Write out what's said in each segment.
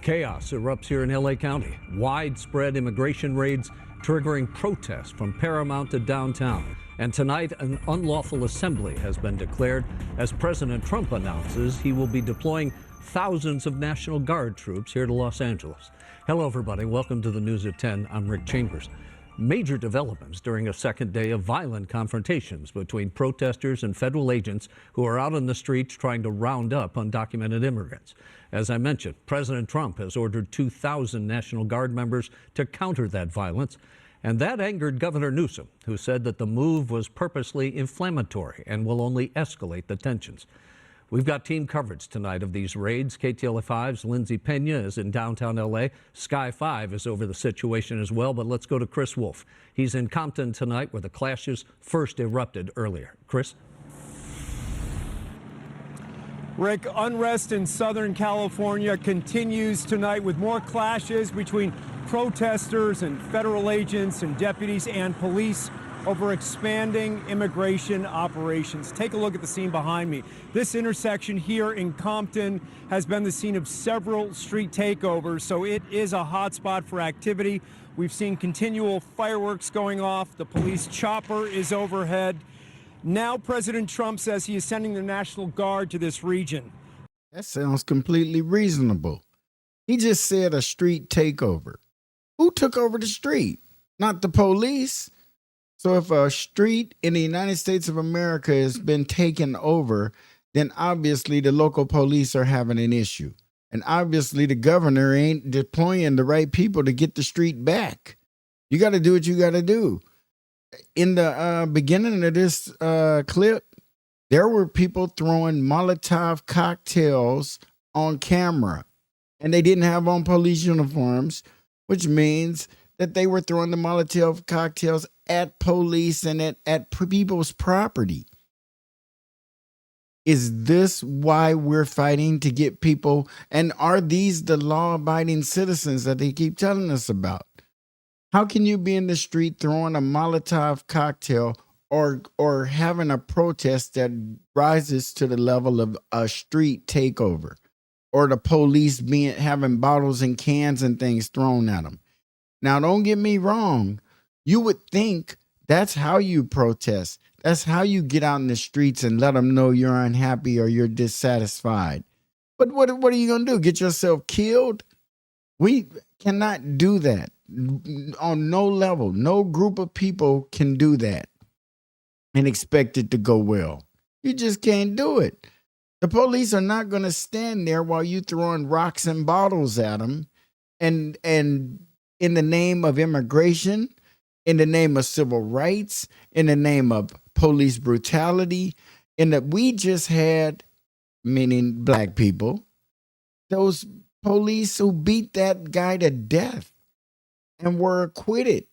Chaos erupts here in LA County. Widespread immigration raids triggering protests from Paramount to downtown. And tonight, an unlawful assembly has been declared as President Trump announces he will be deploying thousands of National Guard troops here to Los Angeles. Hello, everybody. Welcome to the News at 10. I'm Rick Chambers. Major developments during a second day of violent confrontations between protesters and federal agents who are out on the streets trying to round up undocumented immigrants. As I mentioned, President Trump has ordered 2,000 National Guard members to counter that violence. And that angered Governor Newsom, who said that the move was purposely inflammatory and will only escalate the tensions. We've got team coverage tonight of these raids. KTLA5's Lindsay Pena is in downtown LA. Sky 5 is over the situation as well, but let's go to Chris Wolf. He's in Compton tonight where the clashes first erupted earlier. Chris? Rick, unrest in Southern California continues tonight with more clashes between protesters and federal agents and deputies and police over expanding immigration operations. Take a look at the scene behind me. This intersection here in Compton has been the scene of several street takeovers, so it is a hotspot for activity. We've seen continual fireworks going off. The police chopper is overhead. Now President Trump says he is sending the National Guard to this region. That sounds completely reasonable. He just said a street takeover. Who took over the street? Not the police. So if a street in the United States of America has been taken over, then obviously the local police are having an issue. And obviously the governor ain't deploying the right people to get the street back. You got to do what you got to do. In the beginning of this clip, there were people throwing Molotov cocktails on camera, and they didn't have on police uniforms, which means that they were throwing the Molotov cocktails at police and at people's property. Is this why we're fighting to get people? And are these the law-abiding citizens that they keep telling us about? How can you be in the street throwing a Molotov cocktail or having a protest that rises to the level of a street takeover, or the police having bottles and cans and things thrown at them? Now, don't get me wrong. You would think that's how you protest. That's how you get out in the streets and let them know you're unhappy or you're dissatisfied. But what are you going to do? Get yourself killed? We cannot do that on no level. No group of people can do that and expect it to go well. You just can't do it. The police are not going to stand there while you throwing rocks and bottles at them and in the name of immigration, in the name of civil rights, in the name of police brutality, in that we just had, meaning black people, those police who beat that guy to death and were acquitted.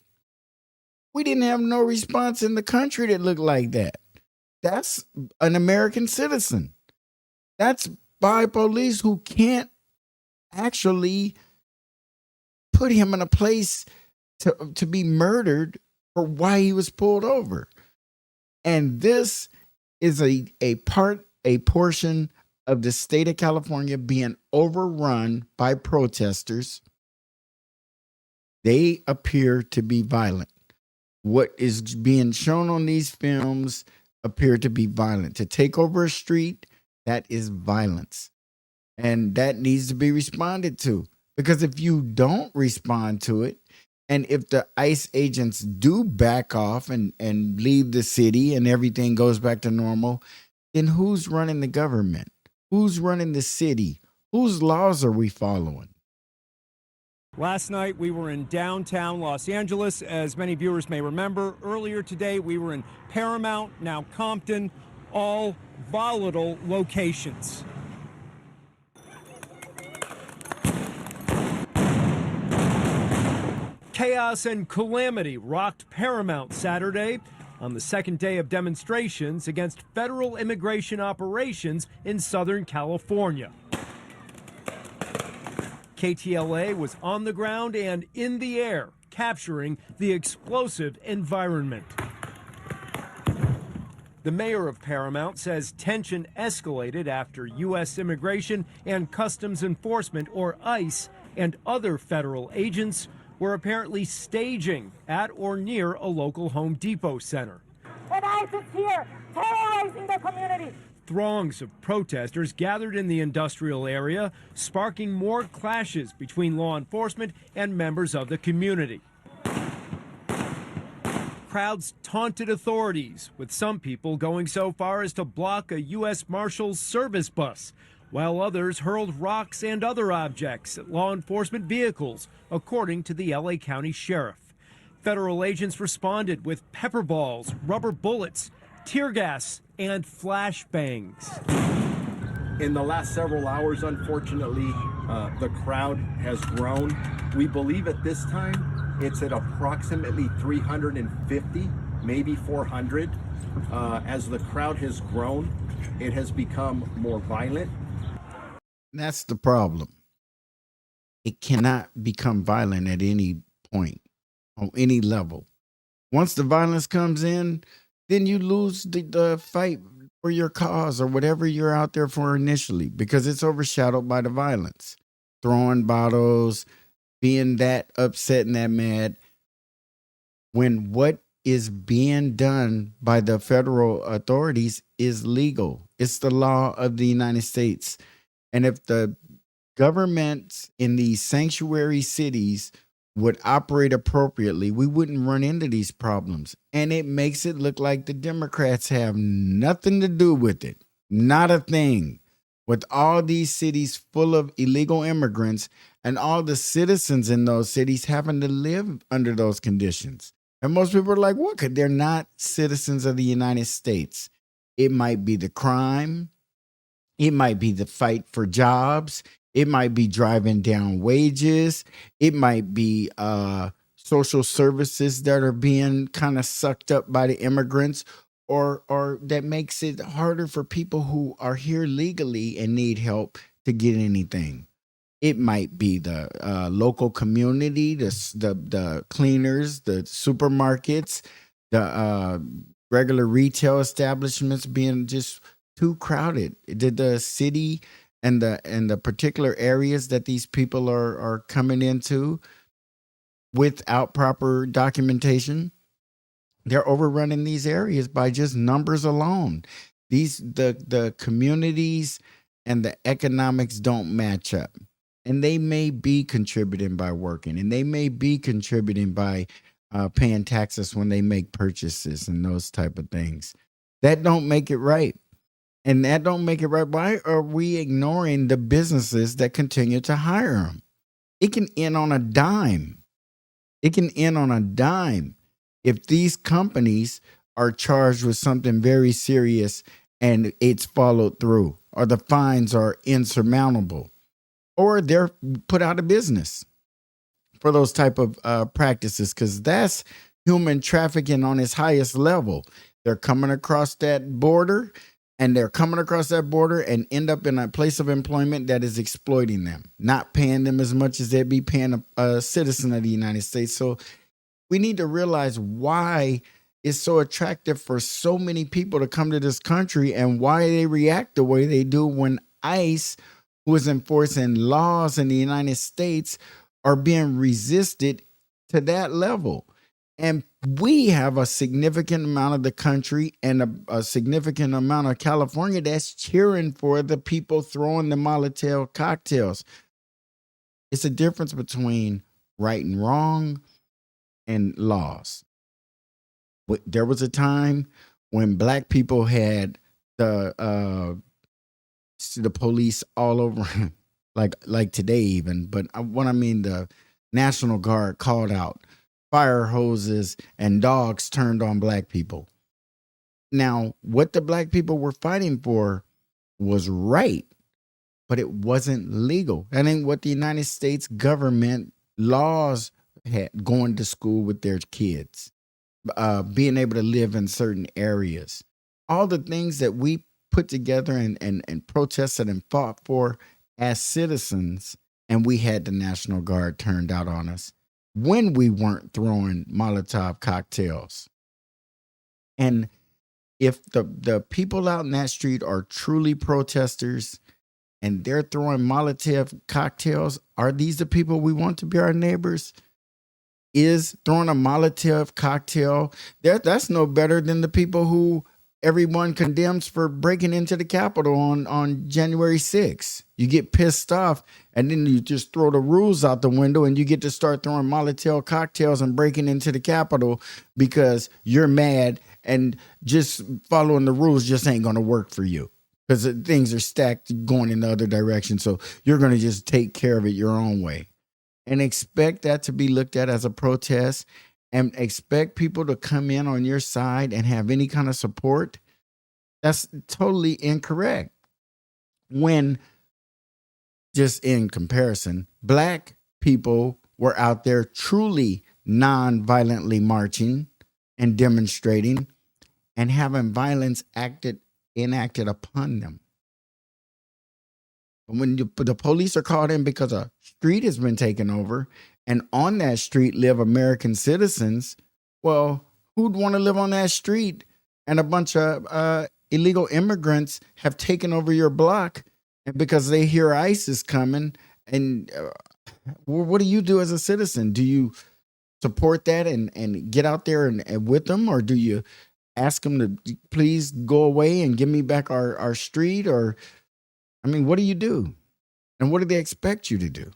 We didn't have no response in the country that looked like that. That's an American citizen. That's by police who can't actually put him in a place to be murdered for why he was pulled over. And this is a portion of the state of California being overrun by protesters. They appear to be violent. What is being shown on these films appear to be violent. To take over a street, that is violence. And that needs to be responded to. Because if you don't respond to it, and if the ICE agents do back off and leave the city and everything goes back to normal, then who's running the government? Who's running the city? Whose laws are we following? Last night, we were in downtown Los Angeles. As many viewers may remember, earlier today, we were in Paramount, now Compton, all volatile locations. Chaos and calamity rocked Paramount Saturday on the second day of demonstrations against federal immigration operations in Southern California. KTLA was on the ground and in the air, capturing the explosive environment. The mayor of Paramount says tension escalated after U.S. Immigration and Customs Enforcement, or ICE, and other federal agents were apparently staging at or near a local Home Depot center. And ISIS here, terrorizing the community. Throngs of protesters gathered in the industrial area, sparking more clashes between law enforcement and members of the community. Crowds taunted authorities, with some people going so far as to block a U.S. Marshals Service bus, while others hurled rocks and other objects at law enforcement vehicles, according to the LA County Sheriff. Federal agents responded with pepper balls, rubber bullets, tear gas, and flashbangs. In the last several hours, unfortunately, the crowd has grown. We believe at this time it's at approximately 350, maybe 400. As the crowd has grown, it has become more violent. That's the problem. It cannot become violent at any point, on any level. Once the violence comes in, then you lose the fight for your cause or whatever you're out there for initially, because it's overshadowed by the violence. Throwing bottles, being that upset and that mad, when what is being done by the federal authorities is legal. It's the law of the United States. And if the governments in these sanctuary cities would operate appropriately, we wouldn't run into these problems. And it makes it look like the Democrats have nothing to do with it. Not a thing. With all these cities full of illegal immigrants and all the citizens in those cities having to live under those conditions. And most people are like, what? Could they're not citizens of the United States? It might be the crime. It might be the fight for jobs. It might be driving down wages. It might be social services that are being kind of sucked up by the immigrants, or that makes it harder for people who are here legally and need help to get anything. It might be the local community, the cleaners, the supermarkets, the regular retail establishments being just too crowded. The city and the particular areas that these people are coming into without proper documentation, they're overrunning these areas by just numbers alone. The communities and the economics don't match up. And they may be contributing by working, and they may be contributing by paying taxes when they make purchases and those type of things. That don't make it right. And that don't make it right. Why are we ignoring the businesses that continue to hire them? It can end on a dime. It can end on a dime if these companies are charged with something very serious and it's followed through, or the fines are insurmountable, or they're put out of business for those type of practices, because that's human trafficking on its highest level. They're coming across that border, and end up in a place of employment that is exploiting them, not paying them as much as they'd be paying a citizen of the United States. So we need to realize why it's so attractive for so many people to come to this country and why they react the way they do when ICE, who is enforcing laws in the United States, are being resisted to that level. And we have a significant amount of the country and a significant amount of California that's cheering for the people throwing the Molotov cocktails. It's a difference between right and wrong and laws. There was a time when black people had the police all over, like today even. But what I mean, the National Guard called out fire hoses and dogs turned on black people. Now, what the black people were fighting for was right, but it wasn't legal. That ain't what the United States government laws had, going to school with their kids, being able to live in certain areas. All the things that we put together and protested and fought for as citizens, and we had the National Guard turned out on us when we weren't throwing Molotov cocktails. And if the people out in that street are truly protesters and they're throwing Molotov cocktails. Are these the people we want to be our neighbors? Is throwing a Molotov cocktail, that's no better than the people who everyone condemns for breaking into the Capitol on January 6th. You get pissed off and then you just throw the rules out the window and you get to start throwing Molotov cocktails and breaking into the Capitol because you're mad, and just following the rules just ain't going to work for you because things are stacked going in the other direction. So you're going to just take care of it your own way and expect that to be looked at as a protest and expect people to come in on your side and have any kind of support. That's totally incorrect. When, just in comparison, Black people were out there truly non-violently marching and demonstrating and having violence enacted upon them. When the police are called in because a street has been taken over, and on that street live American citizens, well, who'd want to live on that street? And a bunch of illegal immigrants have taken over your block, and because they hear ICE is coming, and what do you do as a citizen? Do you support that and get out there and with them, or do you ask them to please go away and give me back our street? Or, I mean, what do you do? And what do they expect you to do?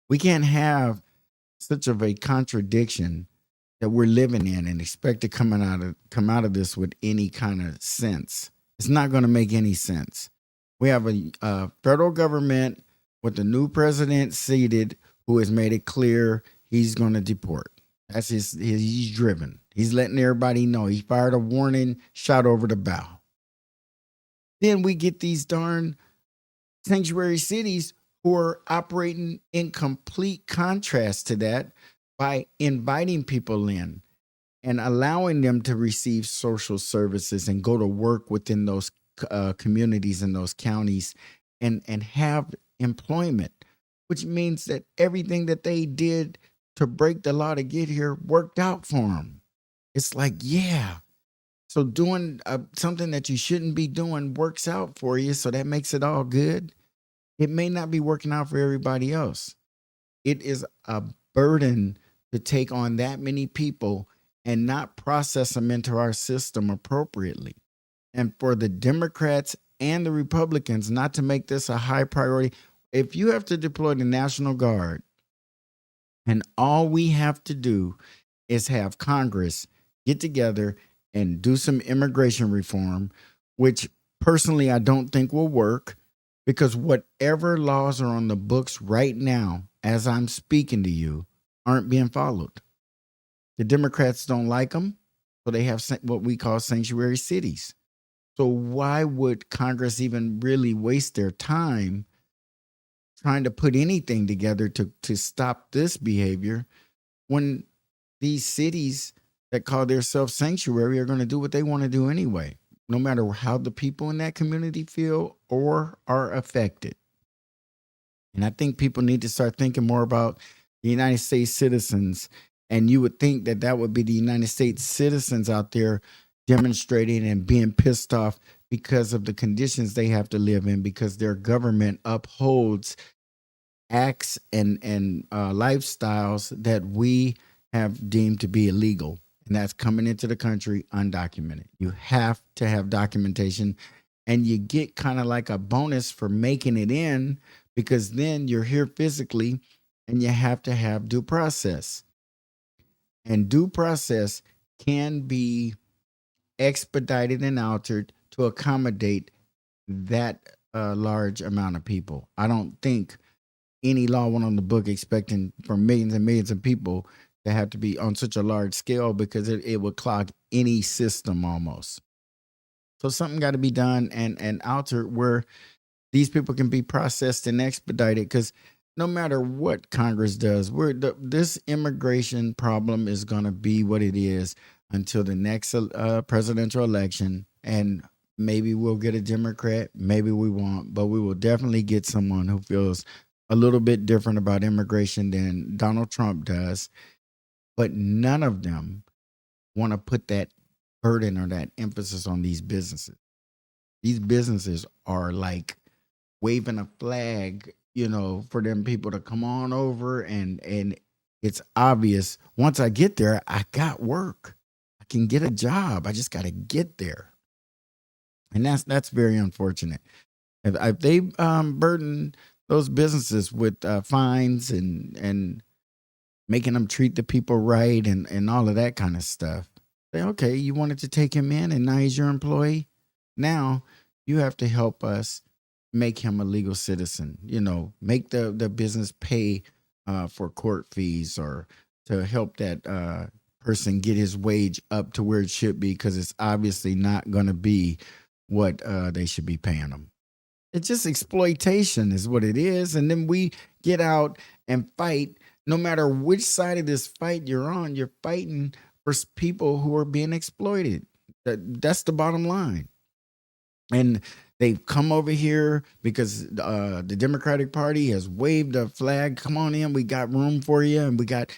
We can't have such of a contradiction that we're living in and expect to come out of this with any kind of sense. It's not going to make any sense. We have a federal government with the new president seated who has made it clear he's going to deport. That's he's driven. He's letting everybody know. He fired a warning shot over the bow. Then we get these darn sanctuary cities who are operating in complete contrast to that by inviting people in and allowing them to receive social services and go to work within those communities and those counties and have employment, which means that everything that they did to break the law to get here worked out for them. It's like, yeah. So doing something that you shouldn't be doing works out for you, so that makes it all good. It may not be working out for everybody else. It is a burden to take on that many people and not process them into our system appropriately. And for the Democrats and the Republicans not to make this a high priority, if you have to deploy the National Guard, and all we have to do is have Congress get together and do some immigration reform, which personally I don't think will work, because whatever laws are on the books right now, as I'm speaking to you, aren't being followed. The Democrats don't like them, so they have what we call sanctuary cities. So why would Congress even really waste their time trying to put anything together to stop this behavior when these cities that call themselves sanctuary are going to do what they want to do anyway, no matter how the people in that community feel or are affected? And I think people need to start thinking more about the United States citizens. And you would think that that would be the United States citizens out there demonstrating and being pissed off because of the conditions they have to live in, because their government upholds acts and lifestyles that we have deemed to be illegal. And that's coming into the country undocumented. You have to have documentation, and you get kind of like a bonus for making it in, because then you're here physically and you have to have due process. And due process can be expedited and altered to accommodate that large amount of people. I don't think any law went on the book expecting for millions and millions of people to have to be on such a large scale, because it would clog any system almost. So something got to be done and altered where these people can be processed and expedited, because no matter what Congress does, this immigration problem is going to be what it is until the next presidential election. And maybe we'll get a Democrat, maybe we won't, but we will definitely get someone who feels a little bit different about immigration than Donald Trump does. But none of them want to put that burden or that emphasis on these businesses. These businesses are like waving a flag, for them people to come on over, and it's obvious once I get there, I got work. I can get a job. I just got to get there. And that's very unfortunate. If they burden those businesses with fines and making them treat the people right and all of that kind of stuff, say, okay, you wanted to take him in and now he's your employee. Now you have to help us make him a legal citizen, make the business pay for court fees, or to help that person get his wage up to where it should be, because it's obviously not going to be what they should be paying them. It's just exploitation is what it is. And then we get out and fight. No matter which side of this fight you're on, you're fighting for people who are being exploited. That's the bottom line. And they've come over here because the Democratic Party has waved a flag. Come on in. We got room for you. And we got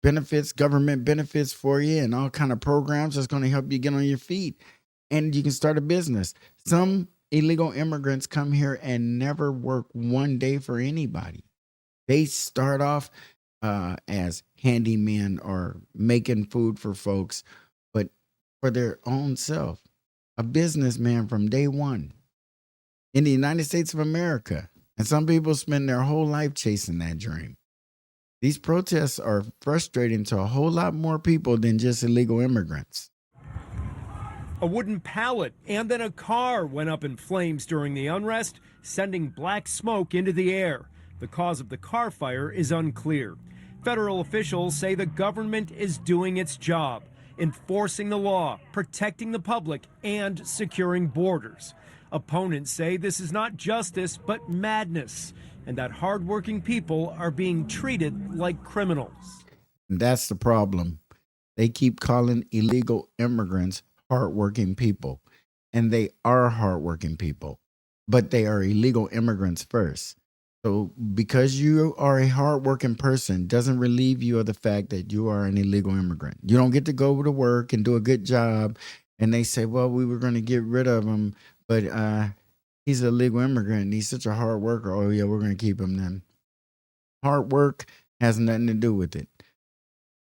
benefits, government benefits for you, and all kind of programs that's going to help you get on your feet. And you can start a business. Some illegal immigrants come here and never work one day for anybody. They start off as handymen or making food for folks, but for their own self. A businessman from day one in the United States of America. And some people spend their whole life chasing that dream. These protests are frustrating to a whole lot more people than just illegal immigrants. A wooden pallet and then a car went up in flames during the unrest, sending black smoke into the air. The cause of the car fire is unclear. Federal officials say the government is doing its job, enforcing the law, protecting the public, and securing borders. Opponents say this is not justice, but madness, and that hardworking people are being treated like criminals. That's the problem. They keep calling illegal immigrants hardworking people, and they are hardworking people, but they are illegal immigrants first. So because you are a hardworking person doesn't relieve you of the fact that you are an illegal immigrant. You don't get to go to work and do a good job, and they say, well, we were going to get rid of him, but he's an illegal immigrant and he's such a hard worker. Oh, yeah, we're going to keep him then. Hard work has nothing to do with it.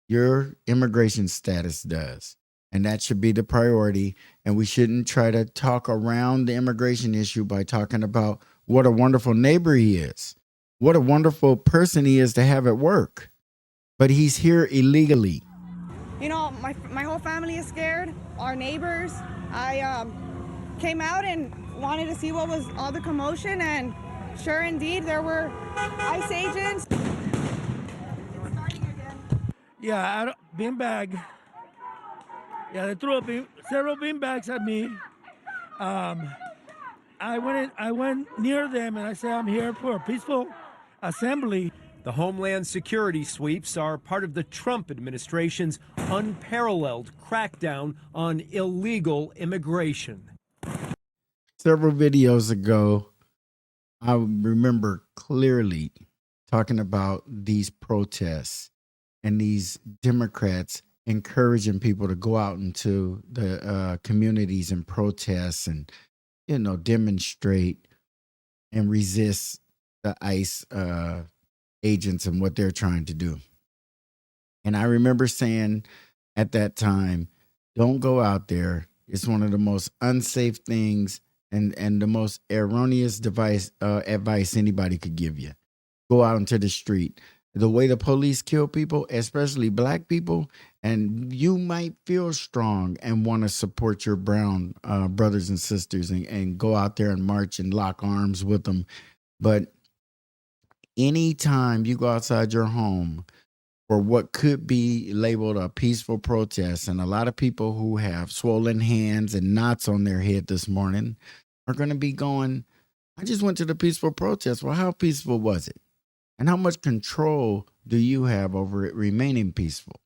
Your immigration status does. And that should be the priority. And we shouldn't try to talk around the immigration issue by talking about what a wonderful neighbor he is, what a wonderful person he is to have at work. But he's here illegally. You know, my whole family is scared, our neighbors. I came out and wanted to see what was all the commotion, and sure indeed, there were ICE agents. Yeah, beanbag. Yeah, they threw several beanbags at me. I went near them and I said, I'm here for a peaceful assembly. The Homeland Security sweeps are part of the Trump administration's unparalleled crackdown on illegal immigration. Several videos ago, I remember clearly talking about these protests and these Democrats encouraging people to go out into the communities and protest and, demonstrate and resist the ICE agents and what they're trying to do. And I remember saying at that time, don't go out there. It's one of the most unsafe things and the most erroneous advice anybody could give you. Go out into the street. The way the police kill people, especially black people, and you might feel strong and want to support your brown brothers and sisters and go out there and march and lock arms with them. But anytime you go outside your home for what could be labeled a peaceful protest, and a lot of people who have swollen hands and knots on their head this morning are going to be going, I just went to the peaceful protest. Well, how peaceful was it? And how much control do you have over it remaining peaceful?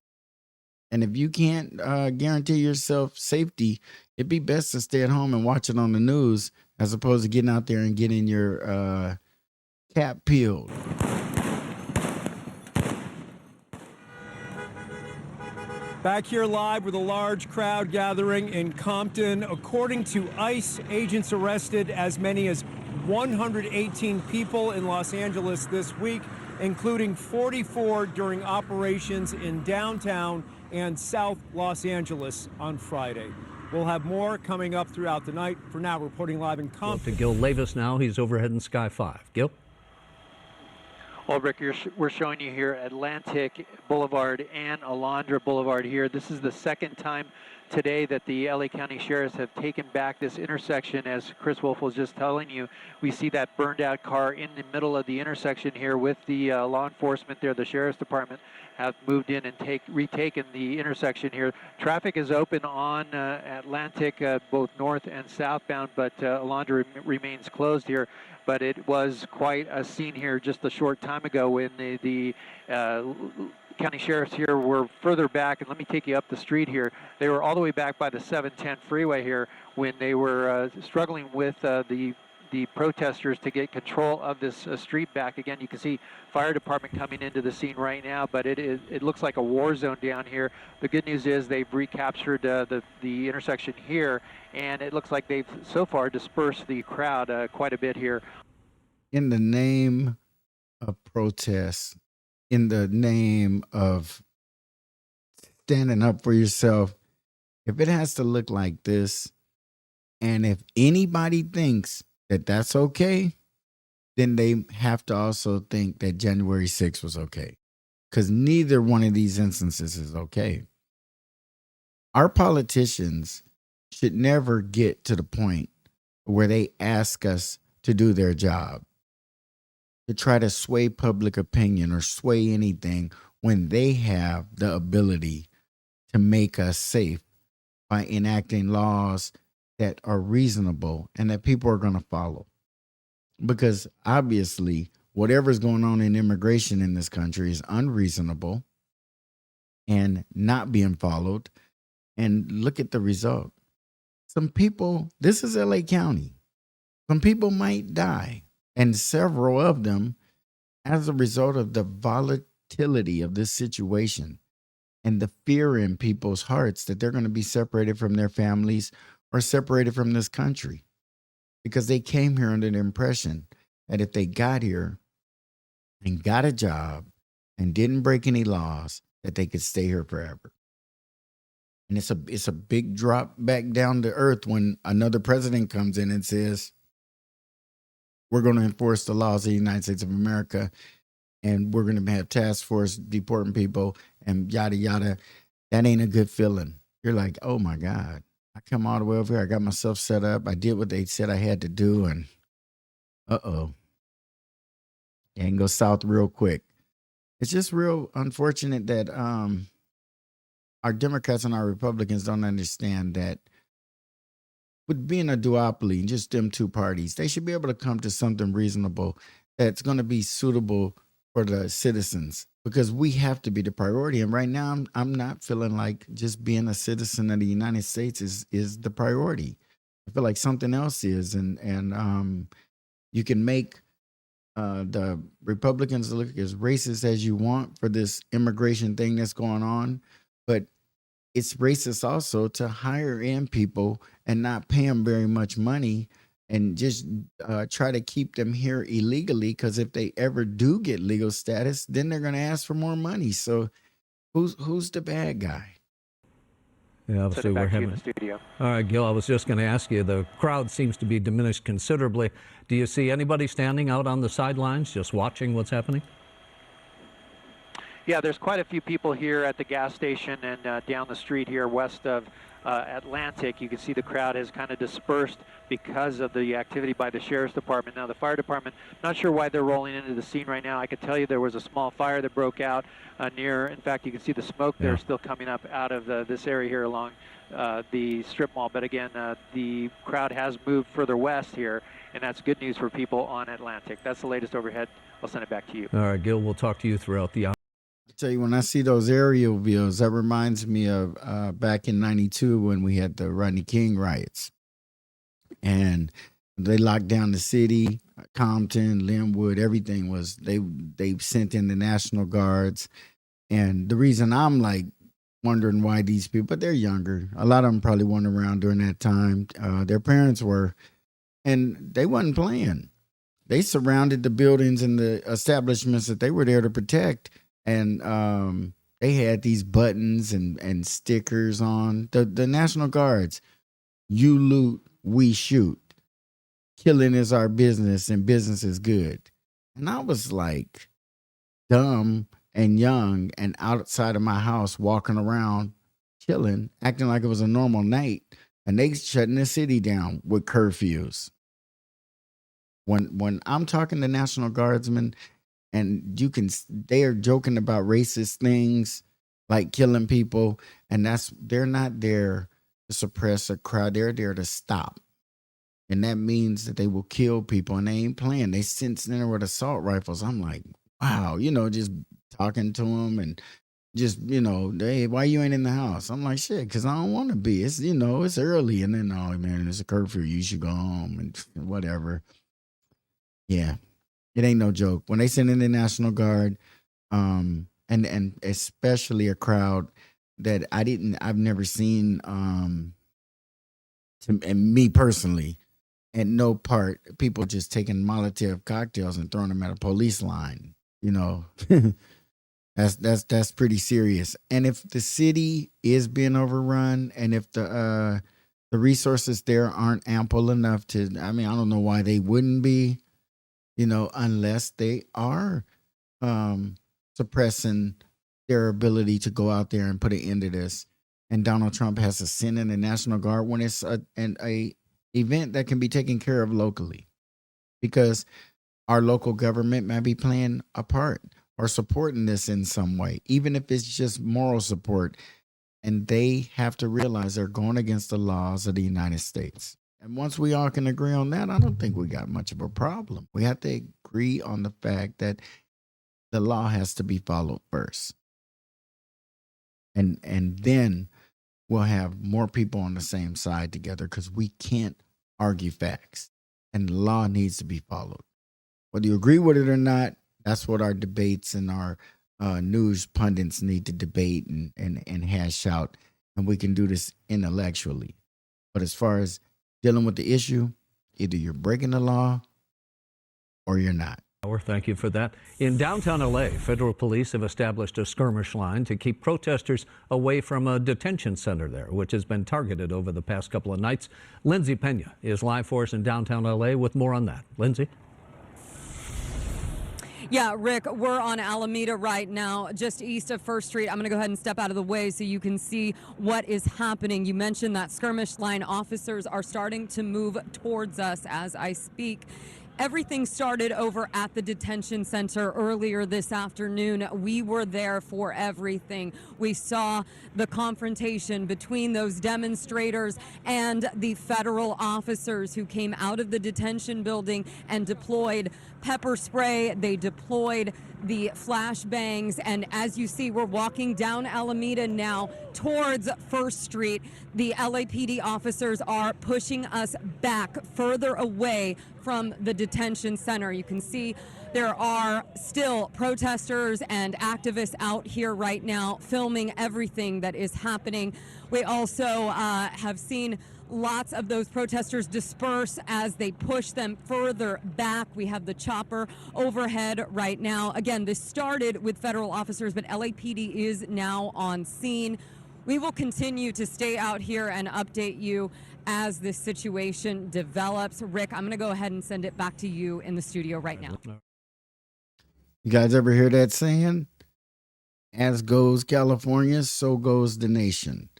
And if you can't guarantee yourself safety, it'd be best to stay at home and watch it on the news as opposed to getting out there and getting your cap peeled. Back here live with a large crowd gathering in Compton. According to ICE, agents arrested as many as 118 people in Los Angeles this week, including 44 during operations in downtown and South Los Angeles on Friday. We'll have more coming up throughout the night. For now, reporting live in Compton. To Gil Levis now. He's overhead in Sky 5. Gil? Well, Rick, we're showing you here Atlantic Boulevard and Alondra Boulevard here. This is the second time today that the LA County Sheriffs have taken back this intersection. As Chris Wolf was just telling you, we see that burned out car in the middle of the intersection here with the law enforcement there. The Sheriff's Department have moved in and retaken the intersection here. Traffic is open on Atlantic, both north and southbound, but Alondra remains closed here. But it was quite a scene here just a short time ago when the county sheriffs here were further back. And let me take you up the street here. They were all the way back by the 710 freeway here when they were struggling with the protesters to get control of this street back. Again, you can see fire department coming into the scene right now, but it looks like a war zone down here. The good news is they've recaptured the intersection here, and it looks like they've so far dispersed the crowd quite a bit here. In the name of protest, in the name of standing up for yourself, if it has to look like this, and if anybody thinks that that's okay, then they have to also think that January 6th was okay. Because neither one of these instances is okay. Our politicians should never get to the point where they ask us to do their job, to try to sway public opinion or sway anything when they have the ability to make us safe by enacting laws that are reasonable and that people are going to follow. Because obviously, whatever's going on in immigration in this country is unreasonable and not being followed. And look at the result. Some people, this is LA County, some people might die, and several of them as a result of the volatility of this situation and the fear in people's hearts that they're going to be separated from their families or separated from this country because they came here under the impression that if they got here and got a job and didn't break any laws, that they could stay here forever. And it's a big drop back down to earth when another president comes in and says, we're going to enforce the laws of the United States of America, and we're going to have task force deporting people and yada, yada. That ain't a good feeling. You're like, oh my God, I come all the way over here. I got myself set up. I did what they said I had to do. And it can go south real quick. It's just real unfortunate that our Democrats and our Republicans don't understand that with being a duopoly, just them two parties, they should be able to come to something reasonable that's going to be suitable for the citizens, because we have to be the priority. And right now, I'm not feeling like just being a citizen of the United States is the priority. I feel like something else is. And you can make the Republicans look as racist as you want for this immigration thing that's going on, but it's racist also to hire in people and not pay them very much money and just try to keep them here illegally, because if they ever do get legal status, then they're going to ask for more money. So who's the bad guy? Yeah, obviously we're having the studio. All right, Gil, I was just going to ask you, the crowd seems to be diminished considerably. Do you see anybody standing out on the sidelines just watching what's happening? Yeah, there's quite a few people here at the gas station and down the street here west of Atlantic. You can see the crowd has kind of dispersed because of the activity by the Sheriff's Department. Now, the fire department, not sure why they're rolling into the scene right now. I could tell you there was a small fire that broke out near, in fact, you can see the smoke there still coming up out of this area here along the strip mall. But again, the crowd has moved further west here, and that's good news for people on Atlantic. That's the latest overhead. I'll send it back to you. All right, Gil, we'll talk to you throughout the hour. I tell you, when I see those aerial views, that reminds me of back in '92 when we had the Rodney King riots, and they locked down the city, Compton, Linwood, everything was they sent in the National Guards, and the reason I'm like wondering why these people, but they're younger. A lot of them probably weren't around during that time. Their parents were, and they wasn't playing. They surrounded the buildings and the establishments that they were there to protect. And they had these buttons and stickers on. The National Guards, you loot, we shoot. Killing is our business and business is good. And I was like dumb and young and outside of my house walking around, chilling, acting like it was a normal night. And they shutting the city down with curfews. When I'm talking to National Guardsmen, and they are joking about racist things like killing people, and they're not there to suppress a crowd. They're there to stop. And that means that they will kill people, and they ain't playing. They sent in there with assault rifles. I'm like, wow, just talking to them and just, hey, why you ain't in the house? I'm like, shit, because I don't want to be. It's, it's early. And then, oh, man, it's a curfew. You should go home and whatever. Yeah, it ain't no joke. When they send in the National Guard, and especially a crowd that I've never seen, and me personally, at no part, people just taking Molotov cocktails and throwing them at a police line. That's pretty serious. And if the city is being overrun, and if the resources there aren't ample enough to, I don't know why they wouldn't be. Unless they are suppressing their ability to go out there and put an end to this. And Donald Trump has to send in the National Guard when it's an event that can be taken care of locally, because our local government might be playing a part or supporting this in some way, even if it's just moral support. And they have to realize they're going against the laws of the United States. And once we all can agree on that, I don't think we got much of a problem. We have to agree on the fact that the law has to be followed first. And then we'll have more people on the same side together, because we can't argue facts. And the law needs to be followed. Whether you agree with it or not, that's what our debates and our news pundits need to debate and hash out. And we can do this intellectually. But as far as dealing with the issue, either you're breaking the law or you're not. Thank you for that. In downtown LA, federal police have established a skirmish line to keep protesters away from a detention center there, which has been targeted over the past couple of nights. Lindsay Pena is live for us in downtown LA with more on that. Lindsay? Yeah, Rick, we're on Alameda right now, just east of First Street. I'm going to go ahead and step out of the way so you can see what is happening. You mentioned that skirmish line. Officers are starting to move towards us as I speak. Everything started over at the detention center earlier this afternoon. We were there for everything. We saw the confrontation between those demonstrators and the federal officers who came out of the detention building and deployed pepper spray. They deployed the flashbangs, and as you see, we're walking down Alameda now towards First Street. The LAPD officers are pushing us back further away from the detention center. You can see there are still protesters and activists out here right now filming everything that is happening. We also have seen lots of those protesters disperse as they push them further back. We have the chopper overhead right now. Again, this started with federal officers, but LAPD is now on scene. We will continue to stay out here and update you as this situation develops. Rick, I'm going to go ahead and send it back to you in the studio right now. You guys ever hear that saying? As goes California, so goes the nation.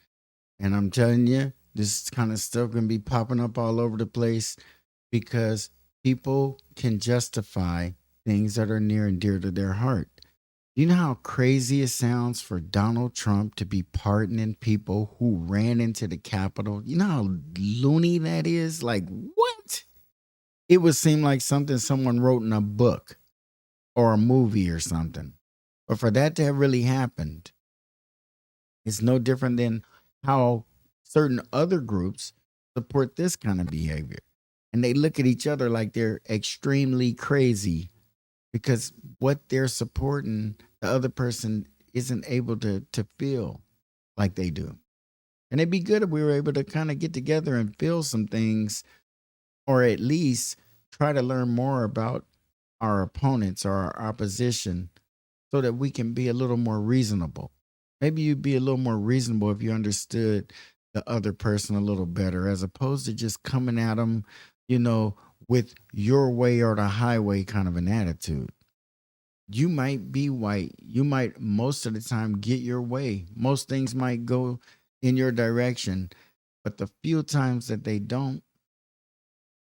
And I'm telling you, this kind of stuff can be popping up all over the place because people can justify things that are near and dear to their heart. You know how crazy it sounds for Donald Trump to be pardoning people who ran into the Capitol? You know how loony that is? Like, what? It would seem like something someone wrote in a book or a movie or something. But for that to have really happened, it's no different than how certain other groups support this kind of behavior. And they look at each other like they're extremely crazy because what they're supporting, the other person isn't able to feel like they do. And it'd be good if we were able to kind of get together and feel some things, or at least try to learn more about our opponents or our opposition so that we can be a little more reasonable. Maybe you'd be a little more reasonable if you understood the other person a little better, as opposed to just coming at them, with your way or the highway kind of an attitude. You might be white. You might most of the time get your way. Most things might go in your direction, but the few times that they don't,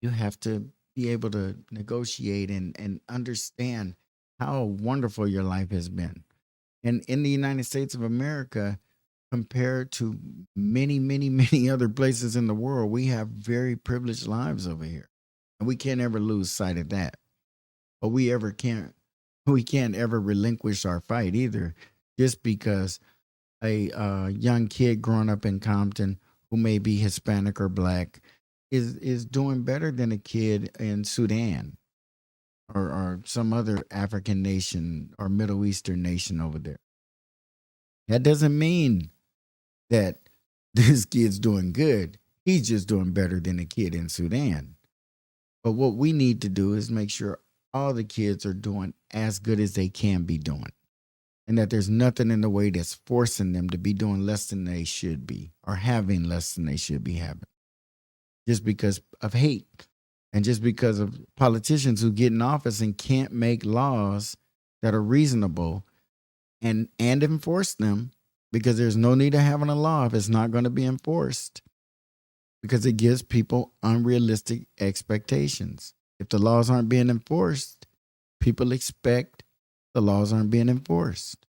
you have to be able to negotiate and understand how wonderful your life has been. And in the United States of America, compared to many, many, many other places in the world, we have very privileged lives over here. And we can't ever lose sight of that. But we can't ever relinquish our fight either, just because a young kid growing up in Compton who may be Hispanic or Black is doing better than a kid in Sudan or some other African nation or Middle Eastern nation over there. That doesn't mean that this kid's doing good. He's just doing better than a kid in Sudan. But what we need to do is make sure all the kids are doing as good as they can be doing, and that there's nothing in the way that's forcing them to be doing less than they should be or having less than they should be having, just because of hate and just because of politicians who get in office and can't make laws that are reasonable and enforce them, because there's no need of having a law if it's not going to be enforced, because it gives people unrealistic expectations. If the laws aren't being enforced, people expect the laws aren't being enforced.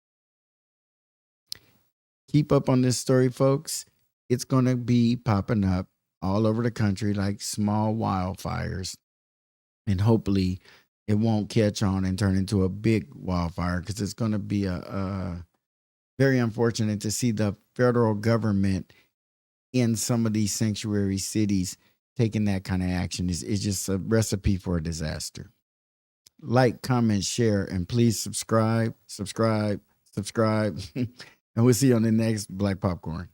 Keep up on this story, folks. It's going to be popping up all over the country like small wildfires. And hopefully it won't catch on and turn into a big wildfire, because it's going to be a very unfortunate to see the federal government in some of these sanctuary cities taking that kind of action. It's just a recipe for a disaster. Like, comment, share, and please subscribe. And we'll see you on the next Black Popcorn.